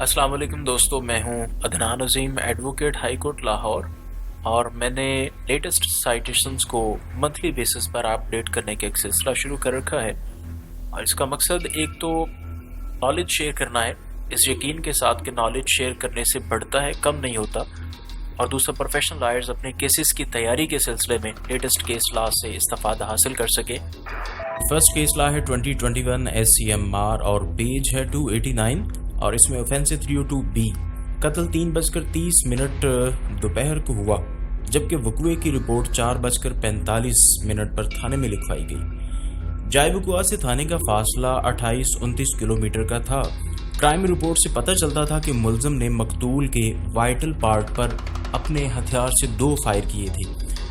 अस्सलाम वालेकुम दोस्तों, मैं हूं अदनान अजीम, एडवोकेट हाई कोर्ट लाहौर, और मैंने लेटेस्ट साइटेशंस को मंथली बेसिस पर अपडेट करने का एक सिलसिला शुरू कर रखा है। और इसका मकसद एक तो नॉलेज शेयर करना है, इस यकीन के साथ कि नॉलेज शेयर करने से बढ़ता है, कम नहीं होता। और दूसरा, प्रोफेशनल लॉयर्स अपने केसेस की तैयारी के सिलसिले में लेटेस्ट केस लॉ से इस्तेफादा हासिल कर सके। फर्स्ट केस लॉ है 2021 SCMR और पेज है 289 और इसमें ऑफेंस है 302B। कत्ल 3:30 दोपहर को हुआ, जबकि वकुए की रिपोर्ट 4:45 पर थाने में लिखवाई गई। जाए वकुआ से थाने का फासला 28-29 किलोमीटर का था। क्राइम रिपोर्ट से पता चलता था कि मुलजिम ने मकतूल के वाइटल पार्ट पर अपने हथियार से 2 फायर किए थे।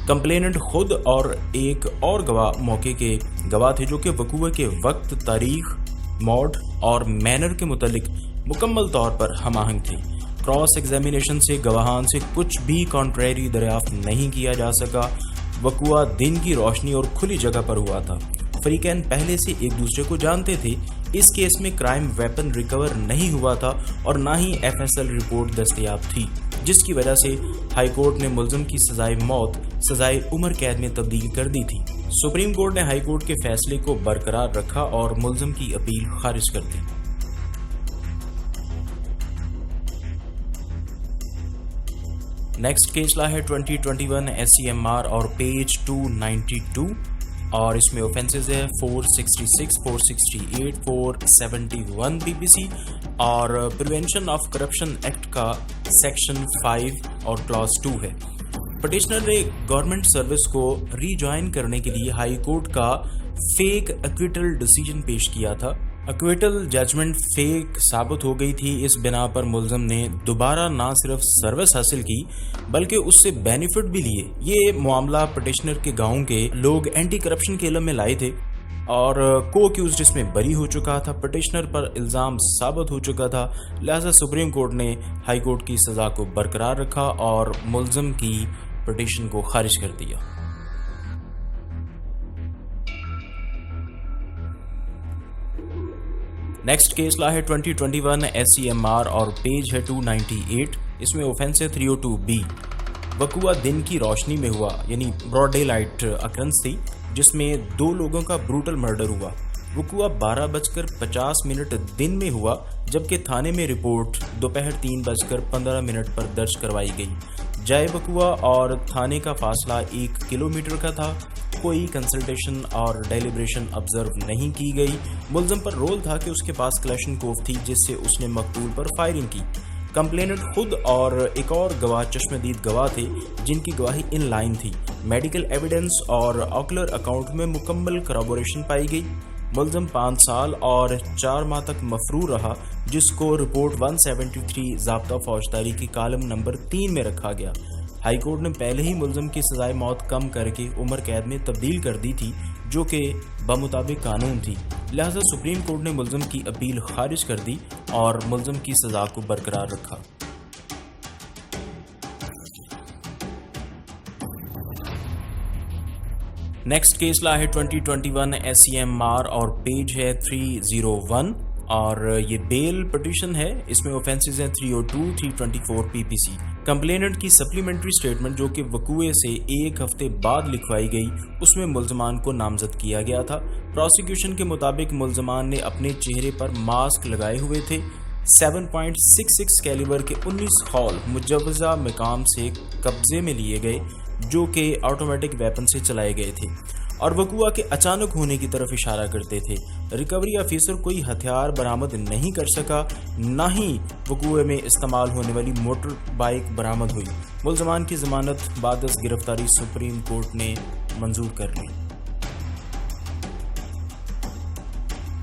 कंप्लेनेंट खुद और एक और गवाह मौके के गवाह थे, जो कि वकुए के वक्त, तारीख, मोड और मैनर के मुतालिक मुकम्मल तौर पर हमाहंग थे। क्रॉस एग्जामिनेशन से गवाहान से कुछ भी कॉन्ट्रेरी दरियाफ्त नहीं किया जा सका। वकुआ दिन की रोशनी और खुली जगह पर हुआ था। फरीकैन पहले से एक दूसरे को जानते थे। इस केस में क्राइम वेपन रिकवर नहीं हुआ था और ना ही FSL रिपोर्ट दस्तयाब थी, जिसकी वजह से हाईकोर्ट ने मुलजिम की सजाए मौत सजाए उम्र कैद में तब्दील कर दी थी। सुप्रीम कोर्ट ने हाईकोर्ट के फैसले को बरकरार रखा और मुलजिम की अपील खारिज कर दी। नेक्स्ट केस ला है 2021 SCMR और पेज 292 और इसमें ऑफेंसेस है 466, 468, 471 PPC और प्रिवेंशन ऑफ करप्शन एक्ट का सेक्शन 5 और क्लॉज 2 है। पिटिशनर ने गवर्नमेंट सर्विस को रीजॉइन करने के लिए हाई कोर्ट का फेक एक्विटल डिसीजन पेश किया था। एक्विटल जजमेंट फेक साबित हो गई थी। इस बिना पर मुलजिम ने दोबारा ना सिर्फ सर्विस हासिल की बल्कि उससे बेनिफिट भी लिए। ये मामला पिटिशनर के गांव के लोग एंटी करप्शन के इल्म में लाए थे और को अक्यूज्ड इसमें बरी हो चुका था। पिटिशनर पर इल्ज़ाम साबित हो चुका था, लिहाजा सुप्रीम कोर्ट ने हाई कोर्ट की सज़ा को बरकरार रखा और मुलजिम की पिटिशन को खारिज कर दिया। नेक्स्ट केस ला है 2021 SCMR और पेज है 298। इसमें ऑफेंस है 302B। वकुआ दिन की रोशनी में हुआ, यानी ब्रॉड डे लाइट अकरेंस थी, जिसमें 2 लोगों का ब्रूटल मर्डर हुआ। वकुआ 12:50 दिन में हुआ, जबकि थाने में रिपोर्ट दोपहर 3:15 पर दर्ज करवाई गई। जाए वकुआ और थाने का फासला 1 किलोमीटर का था। कोई कंसल्टेशन और डेलिब्रेशन ऑब्जर्व नहीं की गई। मुलजिम पर रोल था कि उसके पास क्लैशनकोफ थी, जिससे उसने मकतूल पर फायरिंग की। कंप्लेनेंट खुद और एक और गवाह चश्मदीद गवाह थे, जिनकी गवाही इन लाइन थी। मेडिकल एविडेंस और ऑकुलर अकाउंट में मुकम्मल करॉबोरेशन पाई गई। मुलजिम 5 साल और 4 माह तक मफरूर रहा, जिसको रिपोर्ट 173 ज़ाब्ता फौजदारी की कालम नंबर 3 में रखा गया। हाईकोर्ट ने पहले ही मुलजिम की सजाए मौत कम करके उम्र कैद में तब्दील कर दी थी, जो कि बमुताबिक कानून थी। लिहाजा सुप्रीम कोर्ट ने मुलजिम की अपील खारिज कर दी और मुलजिम की सजा को बरकरार रखा। नेक्स्ट केस ला है 2021 SCMR और पेज है 301 और ये बेल पिटिशन है। इसमें ऑफेंसेस हैं 302, 324 PPC। कंप्लेनेंट की सप्लीमेंट्री स्टेटमेंट, जो कि वकुए से 1 हफ्ते बाद लिखवाई गई, उसमें मुलजमान को नामजद किया गया था। प्रोसिक्यूशन के मुताबिक मुलजमान ने अपने चेहरे पर मास्क लगाए हुए थे। 7.66 कैलिबर के 19 हॉल मुजवजा मकाम से कब्जे में लिए गए, जो कि ऑटोमेटिक वेपन से चलाए गए थे और वकुआ के अचानक होने की तरफ इशारा करते थे। रिकवरी ऑफिसर कोई हथियार बरामद नहीं कर सका, न ही वकुए में इस्तेमाल होने वाली मोटर बाइक बरामद हुई। मुलजमान की जमानत बाद गिरफ्तारी सुप्रीम कोर्ट ने मंजूर कर ली।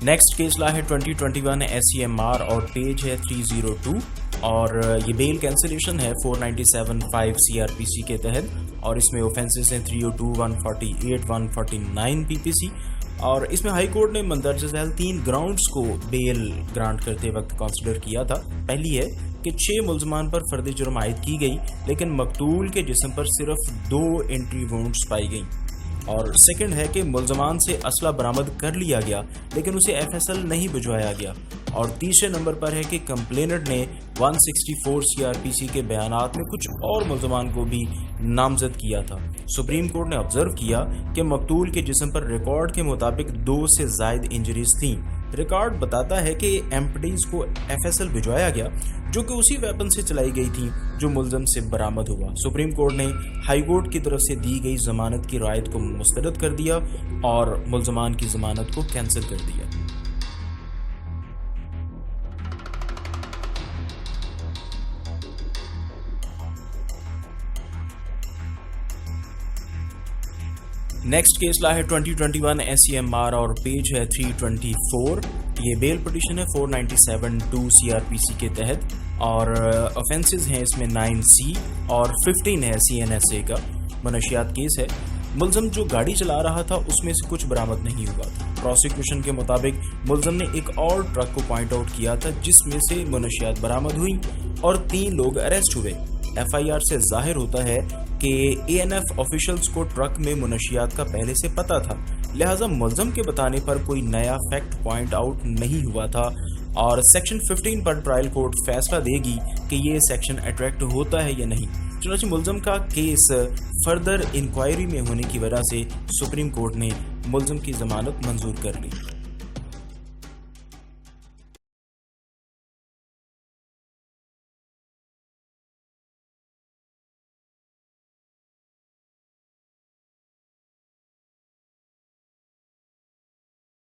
नेक्स्ट केस ला है 2021 SCMR और पेज है 302 और ये बेल कैंसिलेशन है 497(5) CRPC के तहत और इसमें ऑफेंसेस हैं 302, 148, 149 PPC और इसमें हाई कोर्ट ने मंदरजा झैल 3 ग्राउंड्स को बेल ग्रांट करते वक्त कंसिडर किया था। पहली है कि 6 मुलजमान पर फर्द जुर्म आयद की गई, लेकिन मकतूल के जिस्म पर सिर्फ 2 एंट्री वुंड्स पाई गई। और सेकंड है कि मुल्जमान से असला बरामद कर लिया गया लेकिन उसे एफएसएल नहीं भिजवाया गया। और तीसरे नंबर पर है कि कंप्लेनेंट ने 164 सीआरपीसी के बयानात में कुछ और मुल्जमान को भी नामजद किया था। सुप्रीम कोर्ट ने ऑब्जर्व किया कि मकतूल के जिस्म पर रिकॉर्ड के मुताबिक 2 से ज़ायद इंजरीज थीं। रिकॉर्ड बताता है कि एम्प्टीज को एफएसएल भिजवाया गया जो कि उसी वेपन से चलाई गई थी जो मुल्जम से बरामद हुआ। सुप्रीम कोर्ट ने हाई कोर्ट की तरफ से दी गई जमानत की रायत को मुस्तरद कर दिया और मुल्जमान की जमानत को कैंसिल कर दिया। नेक्स्ट केस ला है 2021 SCMR और पेज है 324। ये बेल पिटिशन है 497(2) CRPC के तहत और ऑफेंसेस हैं इसमें 9C और 15 है CNSA का। मनशियात केस है। मुल्ज़म जो गाड़ी चला रहा था उसमें से कुछ बरामद नहीं हुआ था। प्रोसिक्यूशन के मुताबिक मुल्ज़म ने एक और ट्रक को पॉइंट आउट किया था जिसमें से मनशियात बरामद हुई और 3 लोग अरेस्ट हुए। FIR से जाहिर होता है कि ANF ऑफिशियल्स को ट्रक में मुनशियात का पहले से पता था, लिहाजा मुल्ज़म के बताने पर कोई नया फैक्ट पॉइंट आउट नहीं हुआ था और सेक्शन 15 पर ट्रायल कोर्ट फैसला देगी कि ये सेक्शन अट्रैक्ट होता है या नहीं। चुनांचे मुल्ज़म का केस फर्दर इंक्वायरी में होने की वजह से सुप्रीम कोर्ट ने मुल्ज़म की जमानत मंजूर कर ली।